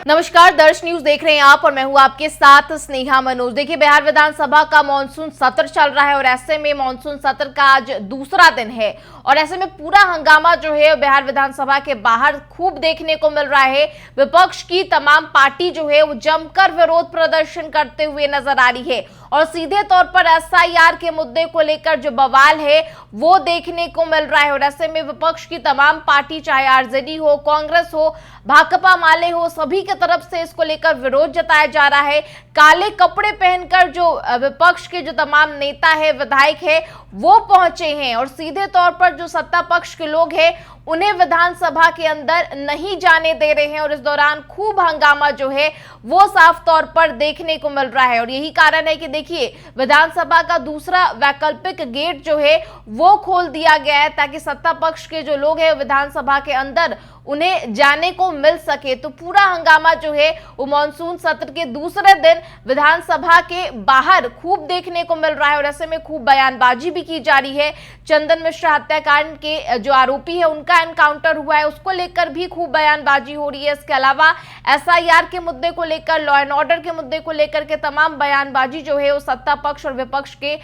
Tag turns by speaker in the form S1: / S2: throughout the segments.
S1: नमस्कार, दर्श न्यूज देख रहे हैं आप और मैं हूं आपके साथ स्नेहा मनोज। देखिए, बिहार विधानसभा का मॉनसून सत्र चल रहा है और ऐसे में मॉनसून सत्र का आज दूसरा दिन है और ऐसे में पूरा हंगामा जो है बिहार विधानसभा के बाहर खूब देखने को मिल रहा है। विपक्ष की तमाम पार्टी जो है वो जमकर विरोध प्रदर्शन करते हुए नजर आ रही है और सीधे तौर पर एसआईआर के मुद्दे को लेकर जो बवाल है वो देखने को मिल रहा है। और ऐसे में विपक्ष की तमाम पार्टी, चाहे आरजेडी हो, कांग्रेस हो, भाकपा माले हो, सभी की तरफ से इसको लेकर विरोध जताया जा रहा है। काले कपड़े पहनकर जो विपक्ष के जो तमाम नेता है, विधायक है, वो पहुंचे हैं और सीधे तौर पर जो सत्ता पक्ष के लोग हैं उन्हें विधानसभा के अंदर नहीं जाने दे रहे हैं और इस दौरान खूब हंगामा जो है वो साफ तौर पर देखने को मिल रहा है। और यही कारण है कि देखिए, विधानसभा का दूसरा वैकल्पिक गेट जो है वो खोल दिया गया है ताकि सत्ता पक्ष के जो लोग हैं विधानसभा के अंदर उन्हें जाने को मिल सके। तो पूरा हंगामा जो है वो मॉनसून सत्र के दूसरे दिन विधानसभा के बाहर खूब देखने को मिल रहा है और ऐसे में खूब बयानबाजी भी की जा रही है। चंदन मिश्रा हत्याकांड के जो आरोपी है उनका एनकाउंटर हुआ है, उसको लेकर भी खूब बयानबाजी हो रही है। इसके अलावा एसआईआर के मुद्दे को लेकर, लॉ एंड ऑर्डर के मुद्दे को लेकर के तमाम बयानबाजी जो है वो सत्ता पक्ष और विपक्ष के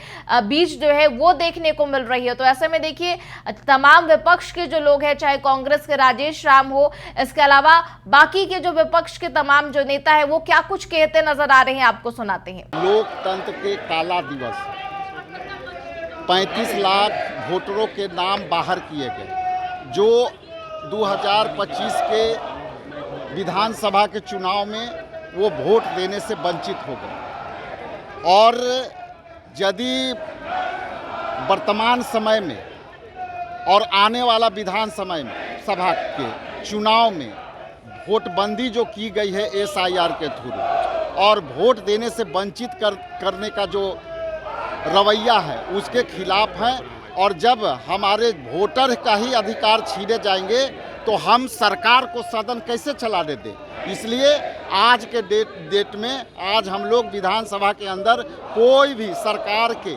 S1: बीच जो है वो देखने को मिल रही है। तो ऐसे में देखिए, तमाम विपक्ष के जो लोग हैं, चाहे कांग्रेस के राजेश हो, इसके अलावा बाकी के जो विपक्ष के तमाम जो नेता है वो क्या कुछ कहते नजर आ रहे हैं, आपको सुनाते हैं।
S2: लोकतंत्र के काला दिवस, 35 लाख वोटरों के नाम बाहर किए गए जो 2025 के विधानसभा के चुनाव में वो वोट देने से वंचित हो गए। और यदि वर्तमान समय में और आने वाला विधानसभा के चुनाव में वोटबंदी जो की गई है एसआईआर के थ्रू और वोट देने से वंचित करने का जो रवैया है उसके खिलाफ हैं। और जब हमारे वोटर का ही अधिकार छीने जाएंगे तो हम सरकार को सदन कैसे चलाने दें। इसलिए आज के डेट में आज हम लोग विधानसभा के अंदर कोई भी सरकार के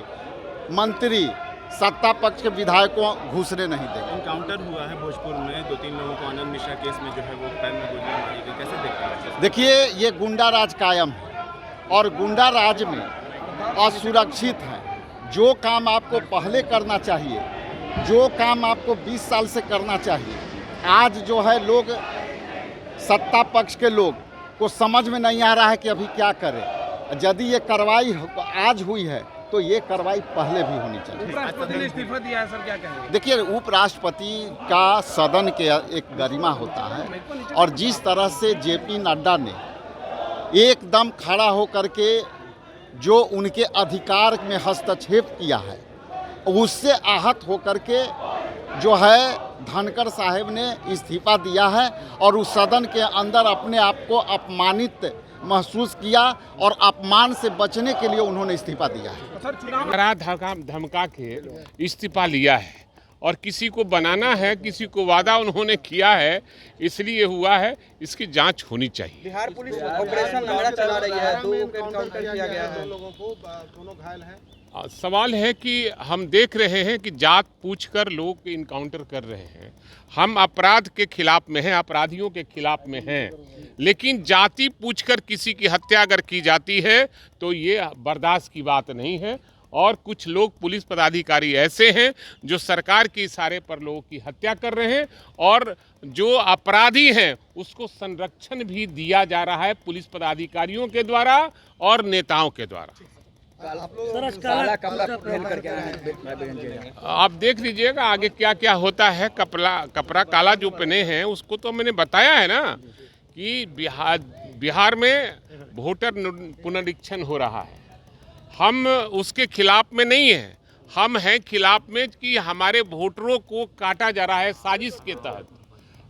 S2: मंत्री, सत्ता पक्ष के विधायकों घुसने नहीं देंगे।
S3: एनकाउंटर हुआ है भोजपुर में, 2-3 लोगों को आनंद मिश्रा केस में जो है वो पैर में गोलियां मारी गई, कैसे देखते हैं?
S2: देखिए, ये गुंडा राज कायम है और गुंडा राज में असुरक्षित है। जो काम आपको पहले करना चाहिए, जो काम आपको 20 साल से करना चाहिए, आज जो है लोग, सत्ता पक्ष के लोग को समझ में नहीं आ रहा है कि अभी क्या करें। यदि ये कार्रवाई आज हुई है तो ये कार्रवाई पहले भी होनी चाहिए।
S3: उपराष्ट्रपति ने इस्तीफा दिया है सर, क्या कहेंगे?
S2: देखिए, उपराष्ट्रपति का सदन के एक गरिमा होता है और जिस तरह से जेपी नड्डा ने एकदम खड़ा होकर के जो उनके अधिकार में हस्तक्षेप किया है, उससे आहत होकर के जो है धनखड़ साहब ने इस्तीफा दिया है और उस सदन के अंदर अपने आप को अपमानित महसूस किया और अपमान से बचने के लिए उन्होंने इस्तीफा दिया है।
S4: धमका के इस्तीफा लिया है और किसी को बनाना है, किसी को वादा उन्होंने किया है, इसलिए हुआ है। इसकी जांच होनी चाहिए।
S5: बिहार पुलिस ऑपरेशन लंगड़ा चला रही है, 2 एनकाउंटर किया गया है,
S3: दोनों घायल हैं।
S4: सवाल है कि हम देख रहे हैं कि जात पूछकर लोग इनकाउंटर कर रहे हैं। हम अपराध के खिलाफ में हैं, अपराधियों के खिलाफ में हैं, लेकिन जाति पूछकर किसी की हत्या अगर की जाती है तो ये बर्दाश्त की बात नहीं है। और कुछ लोग, पुलिस पदाधिकारी ऐसे हैं जो सरकार के इशारे पर लोगों की हत्या कर रहे हैं और जो अपराधी हैं उसको संरक्षण भी दिया जा रहा है पुलिस पदाधिकारियों के द्वारा और नेताओं के द्वारा। आप देख लीजिएगा आगे क्या क्या होता है। कपड़ा काला जो पहने हैं उसको तो मैंने बताया है ना कि बिहार में वोटर पुनरीक्षण हो रहा है। हम उसके खिलाफ में नहीं हैं, हम हैं खिलाफ में कि हमारे वोटरों को काटा जा रहा है साजिश के तहत।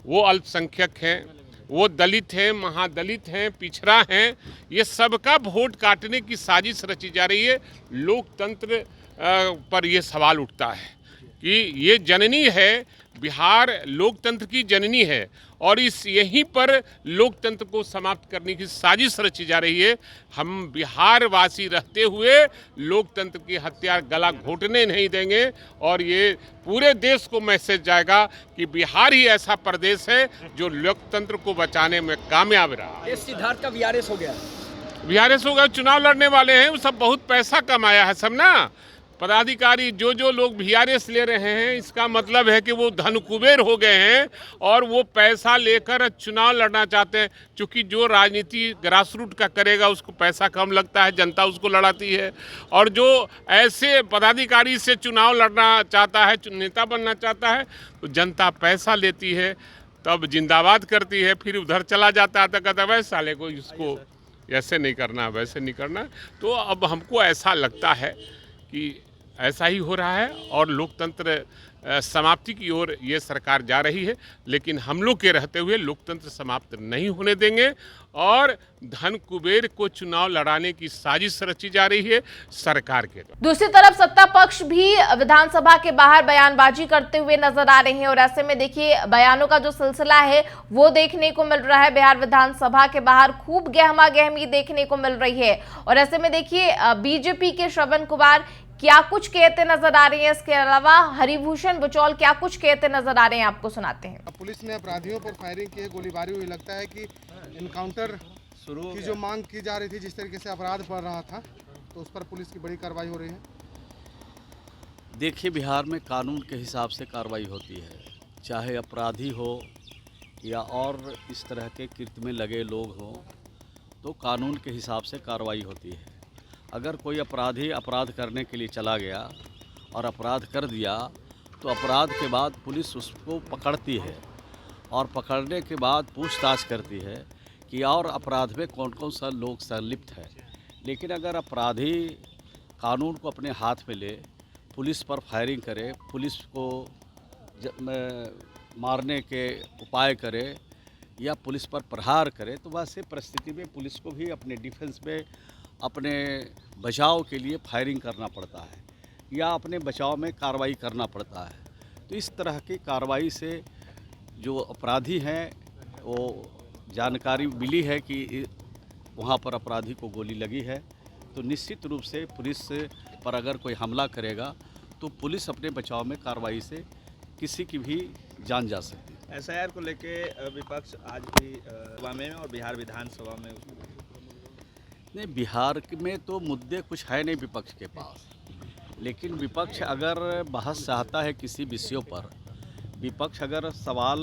S4: वो अल्पसंख्यक हैं, वो दलित हैं, महादलित हैं, पिछड़ा हैं, ये सबका वोट काटने की साजिश रची जा रही है। लोकतंत्र पर ये सवाल उठता है कि ये जननी है बिहार लोकतंत्र की जननी है और इस यहीं पर लोकतंत्र को समाप्त करने की साजिश रची जा रही है। हम बिहार वासी रहते हुए लोकतंत्र की हत्या गला घोटने नहीं देंगे और ये पूरे देश को मैसेज जाएगा कि बिहार ही ऐसा प्रदेश है जो लोकतंत्र को बचाने में कामयाब रहा।
S5: ये सिद्धार्थ का वीआरएस हो गया।
S4: वीआरएस होगा, चुनाव लड़ने वाले हैं वो सब बहुत पैसा कमाया है सब ना। पदाधिकारी जो लोग वीआरएस ले रहे हैं इसका मतलब है कि वो धन कुबेर हो गए हैं और वो पैसा लेकर चुनाव लड़ना चाहते हैं। क्योंकि जो राजनीति ग्रासरूट का करेगा उसको पैसा कम लगता है, जनता उसको लड़ाती है। और जो ऐसे पदाधिकारी से चुनाव लड़ना चाहता है, नेता बनना चाहता है, तो जनता पैसा लेती है, तब जिंदाबाद करती है, फिर उधर चला जाता है तो कहता है वैसे साले को इसको ऐसे नहीं करना वैसे नहीं करना। तो अब हमको ऐसा लगता है कि ऐसा ही हो रहा है और लोकतंत्र समाप्ति की ओर ये सरकार जा रही है। लेकिन हम लोग के रहते हुए लोकतंत्र समाप्त नहीं होने देंगे और धन कुबेर को चुनाव लड़ाने की साजिश रची जा रही है सरकार के द्वारा।
S1: दूसरी तरफ सत्ता पक्ष भी विधानसभा के बाहर बयानबाजी करते हुए नजर आ रहे हैं और ऐसे में देखिए बयानों का जो सिलसिला है वो देखने को मिल रहा है। बिहार विधानसभा के बाहर खूब गहमा गहमी देखने को मिल रही है और ऐसे में देखिए बीजेपी के श्रवण कुमार क्या कुछ कहते नजर आ रही हैं, इसके अलावा हरिभूषण बुचौल क्या कुछ कहते नजर आ रहे हैं, आपको सुनाते हैं।
S6: पुलिस ने अपराधियों पर फायरिंग की है, गोलीबारी हुई। लगता है कि इनकाउंटर की जो मांग की जा रही थी, जिस तरीके से अपराध बढ़ रहा था, तो उस पर पुलिस की बड़ी कार्रवाई हो रही है।
S7: देखिए, बिहार में कानून के हिसाब से कार्रवाई होती है, चाहे अपराधी हो या और इस तरह के कृत्य में लगे लोग हों, तो कानून के हिसाब से कार्रवाई होती है। अगर कोई अपराधी अपराध करने के लिए चला गया और अपराध कर दिया तो अपराध के बाद पुलिस उसको पकड़ती है और पकड़ने के बाद पूछताछ करती है कि और अपराध में कौन कौन सा लोग संलिप्त है। लेकिन अगर अपराधी कानून को अपने हाथ में ले, पुलिस पर फायरिंग करे, पुलिस को मारने के उपाय करे या पुलिस पर प्रहार करे, तो वैसे परिस्थिति में पुलिस को भी अपने डिफेंस में अपने बचाव के लिए फायरिंग करना पड़ता है या अपने बचाव में कार्रवाई करना पड़ता है। तो इस तरह की कार्रवाई से जो अपराधी हैं वो जानकारी मिली है कि वहाँ पर अपराधी को गोली लगी है, तो निश्चित रूप से पुलिस पर अगर कोई हमला करेगा तो पुलिस अपने बचाव में कार्रवाई से किसी की भी जान जा सकती है।
S3: एसआईआर को लेके विपक्ष आज भी सभा में और बिहार विधानसभा में
S7: नहीं, बिहार में तो मुद्दे कुछ है नहीं विपक्ष के पास, लेकिन विपक्ष अगर बहस चाहता है किसी विषयों पर, विपक्ष अगर सवाल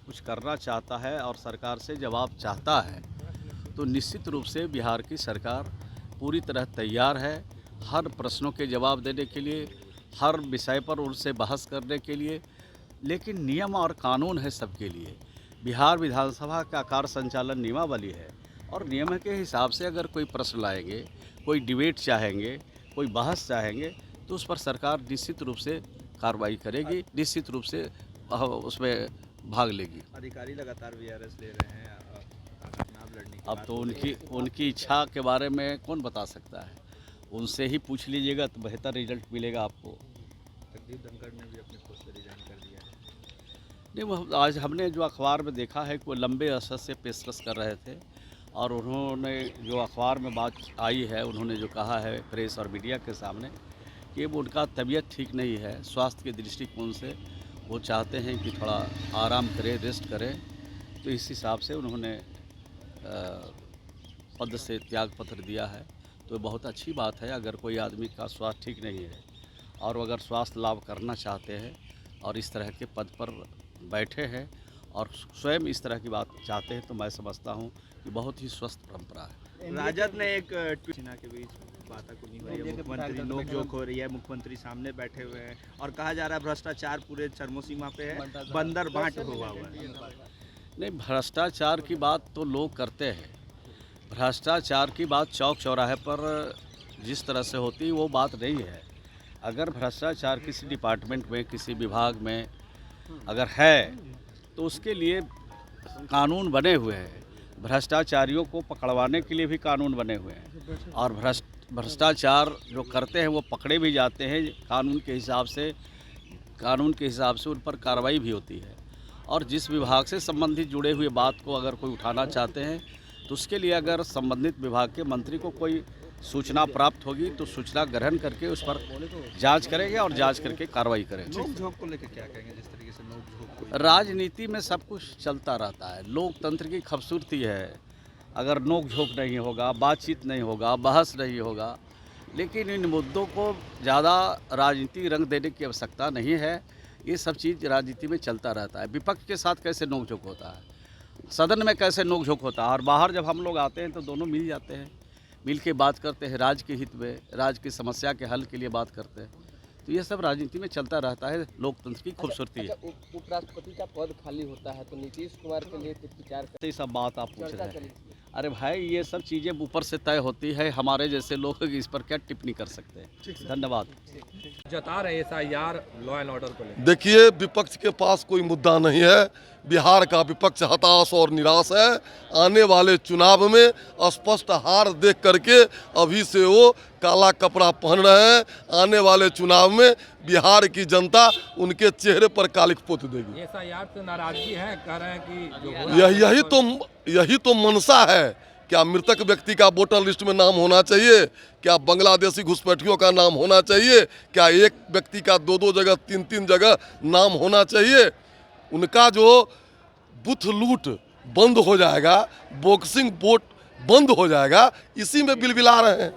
S7: कुछ करना चाहता है और सरकार से जवाब चाहता है, तो निश्चित रूप से बिहार की सरकार पूरी तरह तैयार है हर प्रश्नों के जवाब देने के लिए, हर विषय पर उनसे बहस करने के लिए। लेकिन नियम और कानून है सबके लिए। बिहार विधानसभा का कार्य संचालन नियमावली है और नियम के हिसाब से अगर कोई प्रश्न लाएंगे, कोई डिबेट चाहेंगे, कोई बहस चाहेंगे, तो उस पर सरकार निश्चित रूप से कार्रवाई करेगी, निश्चित रूप से उसमें भाग लेगी।
S3: अधिकारी लगातार वीआरएस ले रहे हैं चुनाव लड़ने की।
S7: अब तो उनकी इच्छा के बारे में कौन बता सकता है, उनसे ही पूछ लीजिएगा तो बेहतर रिजल्ट मिलेगा आपको।
S3: जगदीप धनखड़ ने भी अपने पोस्ट से रिजाइन कर दिया है।
S7: नहीं, वो आज हमने जो अखबार में देखा है कि वो लंबे अरसे से पेशकश कर रहे थे और उन्होंने जो अखबार में बात आई है, उन्होंने जो कहा है प्रेस और मीडिया के सामने कि वो उनका तबीयत ठीक नहीं है, स्वास्थ्य के दृष्टिकोण से वो चाहते हैं कि थोड़ा आराम करें, रेस्ट करें। तो इस हिसाब से उन्होंने पद से त्याग पत्र दिया है। तो बहुत अच्छी बात है अगर कोई आदमी का स्वास्थ्य ठीक नहीं है और अगर स्वास्थ्य लाभ करना चाहते हैं और इस तरह के पद पर बैठे हैं और स्वयं इस तरह की बात चाहते हैं, तो मैं समझता हूं कि बहुत ही स्वस्थ परंपरा है।
S3: राजद ने एक ट्वीट के बीच बाताकुनी हो रही है, मुख्यमंत्री नोकझोंक हो रही है, मुख्यमंत्री सामने बैठे हुए हैं और कहा जा रहा है भ्रष्टाचार पूरे चरमोसीमा पे है, बंदर बांट हुआ है।
S7: नहीं, भ्रष्टाचार की बात तो लोग करते हैं, भ्रष्टाचार की बात चौक चौराहे पर जिस तरह से होती है वो बात नहीं है। अगर भ्रष्टाचार किसी डिपार्टमेंट में, किसी विभाग में अगर है तो उसके लिए कानून बने हुए हैं, भ्रष्टाचारियों को पकड़वाने के लिए भी कानून बने हुए हैं और भ्रष्टाचार जो करते हैं वो पकड़े भी जाते हैं, कानून के हिसाब से कानून के हिसाब से उन पर कार्रवाई भी होती है। और जिस विभाग से संबंधित जुड़े हुए बात को अगर कोई उठाना चाहते हैं तो उसके लिए अगर संबंधित विभाग के मंत्री को कोई सूचना प्राप्त होगी तो सूचना ग्रहण करके उस पर जांच करेंगे और जांच करके कार्रवाई करेंगे।
S3: नोक झोंक को लेकर क्या कहेंगे, जिस तरीके से नोक झोंक को
S7: राजनीति में सब कुछ चलता रहता है, लोकतंत्र की खूबसूरती है। अगर नोक झोंक नहीं होगा, बातचीत नहीं होगा, बहस नहीं होगा, लेकिन इन मुद्दों को ज़्यादा राजनीतिक रंग देने की आवश्यकता नहीं है। ये सब चीज़ राजनीति में चलता रहता है। विपक्ष के साथ कैसे नोक झोंक होता है, सदन में कैसे नोक झोंक होता है, और बाहर जब हम लोग आते हैं तो दोनों मिल जाते हैं, मिल के बात करते हैं, राज्य के हित में, राज्य की समस्या के हल के लिए बात करते हैं। तो ये सब राजनीति में चलता रहता है, लोकतंत्र की खूबसूरती है।
S5: उपराष्ट्रपति का पद खाली होता है तो नीतीश कुमार के लिए विचार
S7: ये सब बात आप पूछ रहे हैं। अरे भाई, ये सब चीज़ें ऊपर से तय होती है, हमारे जैसे लोग इस पर क्या टिप्पणी कर सकते हैं। धन्यवाद।
S8: जता रहे SIR लॉ एंड ऑर्डर को लेकर।
S9: देखिए, विपक्ष के पास कोई मुद्दा नहीं है। बिहार का विपक्ष हताश और निराश है। आने वाले चुनाव में स्पष्ट हार देख करके अभी से वो काला कपड़ा पहन रहे हैं। आने वाले चुनाव में बिहार की जनता उनके चेहरे पर कालिक पोत देगी।
S8: SIR से नाराजगी है, कह रहे हैं कि जो
S9: यही तो मनसा है। क्या मृतक व्यक्ति का वोटर लिस्ट में नाम होना चाहिए? क्या बांग्लादेशी घुसपैठियों का नाम होना चाहिए? क्या एक व्यक्ति का 2-2 जगह 3-3 जगह नाम होना चाहिए? उनका जो बूथ लूट बंद हो जाएगा, बॉक्सिंग वोट बंद हो जाएगा, इसी में बिलबिला रहे हैं।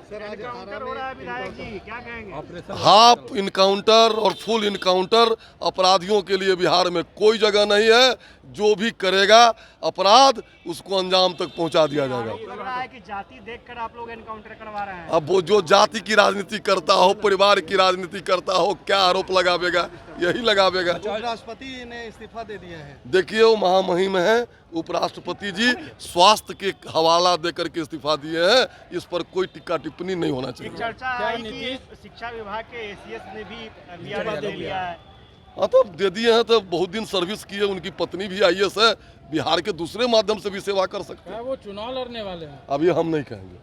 S9: हाफ इनकाउंटर और फुल इनकाउंटर अपराधियों के लिए बिहार में कोई जगह नहीं है। जो भी करेगा अपराध, उसको अंजाम तक पहुंचा दिया जाएगा।
S10: लग रहा है कि जाति देखकर आप लोग एनकाउंटर करवा रहे हैं।
S9: अब वो जो जाति की राजनीति करता हो, परिवार की राजनीति करता हो, क्या आरोप लगावेगा? यही लगावेगा।
S6: उपराष्ट्रपति ने इस्तीफा दे दिया है।
S9: देखिए, वो महामहिम है उपराष्ट्रपति जी, स्वास्थ्य के हवाला देकर के इस्तीफा दिए हैं। इस पर कोई टिक्का टिप्पणी नहीं होना चाहिए।
S10: चर्चा है कि शिक्षा विभाग के ACS ने भी BRS दे लिया है।
S9: हाँ, तो दे दिए हैं तो बहुत दिन सर्विस किए, उनकी पत्नी भी IAS है, बिहार के दूसरे माध्यम से भी सेवा कर सकते हैं।
S8: वो चुनाव लड़ने वाले हैं।
S9: अभी हम नहीं कहेंगे।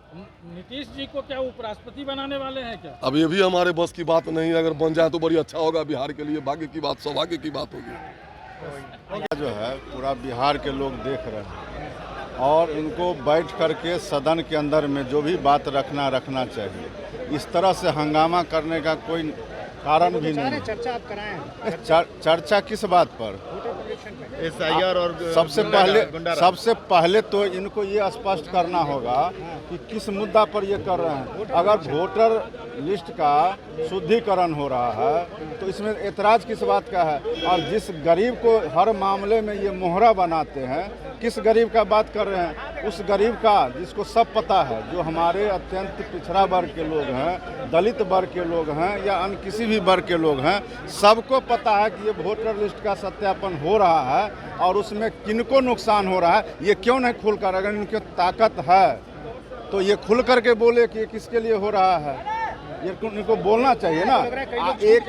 S8: नीतीश जी को क्या उपराष्ट्रपति बनाने वाले हैं क्या?
S9: अब ये भी हमारे बस की बात नहीं है। अगर बन जाए तो बड़ी अच्छा होगा बिहार के लिए। भाग्य की बात, सौभाग्य की बात होगी।
S2: जो है पूरा बिहार के लोग देख रहे हैं और इनको बैठ करके सदन के अंदर में जो भी बात रखना चाहिए। इस तरह से हंगामा करने का कोई कारण भी नहीं है।
S10: चर्चा आप कराएं।
S2: चर्चा किस बात पर?
S6: SIR और
S2: सबसे पहले तो इनको ये स्पष्ट करना होगा कि किस मुद्दा पर ये कर रहे हैं। अगर वोटर लिस्ट का शुद्धिकरण हो रहा है तो इसमें एतराज़ किस बात का है? और जिस गरीब को हर मामले में ये मोहरा बनाते हैं, किस गरीब का बात कर रहे हैं? उस गरीब का जिसको सब पता है, जो हमारे अत्यंत पिछड़ा वर्ग के लोग हैं, दलित वर्ग के लोग हैं या अन्य किसी भी वर्ग के लोग हैं, सबको पता है कि ये वोटर लिस्ट का सत्यापन हो रहा है और उसमें किनको नुकसान हो रहा है। ये क्यों नहीं खुलकर, अगर इनकी ताकत है तो ये खुल करके बोले कि किसके लिए हो रहा है। ये इनको बोलना चाहिए ना।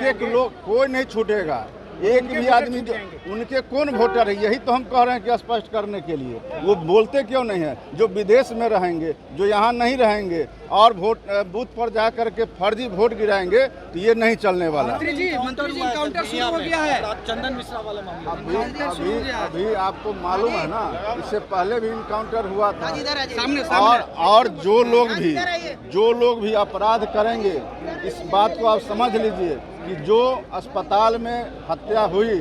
S2: एक लोग कोई नहीं छूटेगा, एक भी आदमी जो उनके कौन वोटर है, यही तो हम कह रहे हैं कि स्पष्ट करने के लिए। वो बोलते क्यों नहीं है? जो विदेश में रहेंगे, जो यहाँ नहीं रहेंगे और बूथ पर जा करके फर्जी वोट गिराएंगे, तो ये नहीं चलने वाला।
S5: मंत्री जी काउंटर शुरू हो गया है। चंदन मिश्रा वाला मामला
S2: अभी आपको मालूम है ना, इससे पहले भी इनकाउंटर हुआ था।
S5: सामने
S2: और जो लोग भी अपराध करेंगे, इस बात को आप समझ लीजिए कि जो अस्पताल में हत्या हुई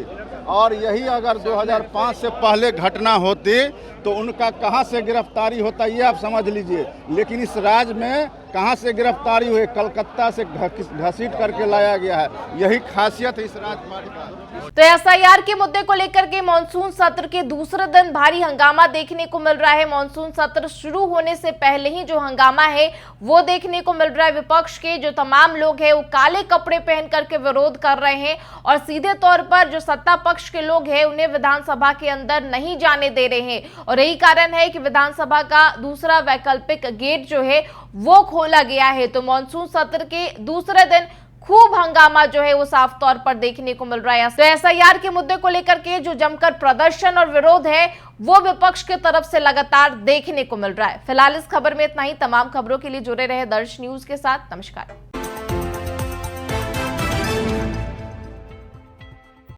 S2: और यही अगर 2005 से पहले घटना होती तो उनका कहां से गिरफ्तारी होता, ये आप समझ लीजिए। लेकिन इस राज्य में कहां से गिरफ्तारी हुई? कलकत्ता से घसीट करके लाया गया है। यही खासियत है इस राजपाट का।
S1: तो SIR के मुद्दे को लेकर के मानसून सत्र के दूसरे दिन भारी हंगामा देखने को मिल रहा है। मानसून सत्र शुरू होने से पहले ही जो हंगामा है वो देखने को मिल रहा है। विपक्ष के जो तमाम लोग हैं वो काले कपड़े पहन करके विरोध कर रहे हैं और सीधे तौर पर जो सत्ता पक्ष के लोग हैं उन्हें विधानसभा के अंदर नहीं जाने दे रहे हैं। और यही कारण है कि विधानसभा का दूसरा वैकल्पिक गेट जो है वो खोला गया है। तो मानसून सत्र के दूसरे दिन खूब हंगामा जो है वो साफ तौर पर देखने को मिल रहा है। तो SIR के मुद्दे को लेकर के जो जमकर प्रदर्शन और विरोध है वो विपक्ष के तरफ से लगातार देखने को मिल रहा है। फिलहाल इस खबर में इतना ही। तमाम खबरों के लिए जुड़े रहे दर्श न्यूज के साथ। नमस्कार।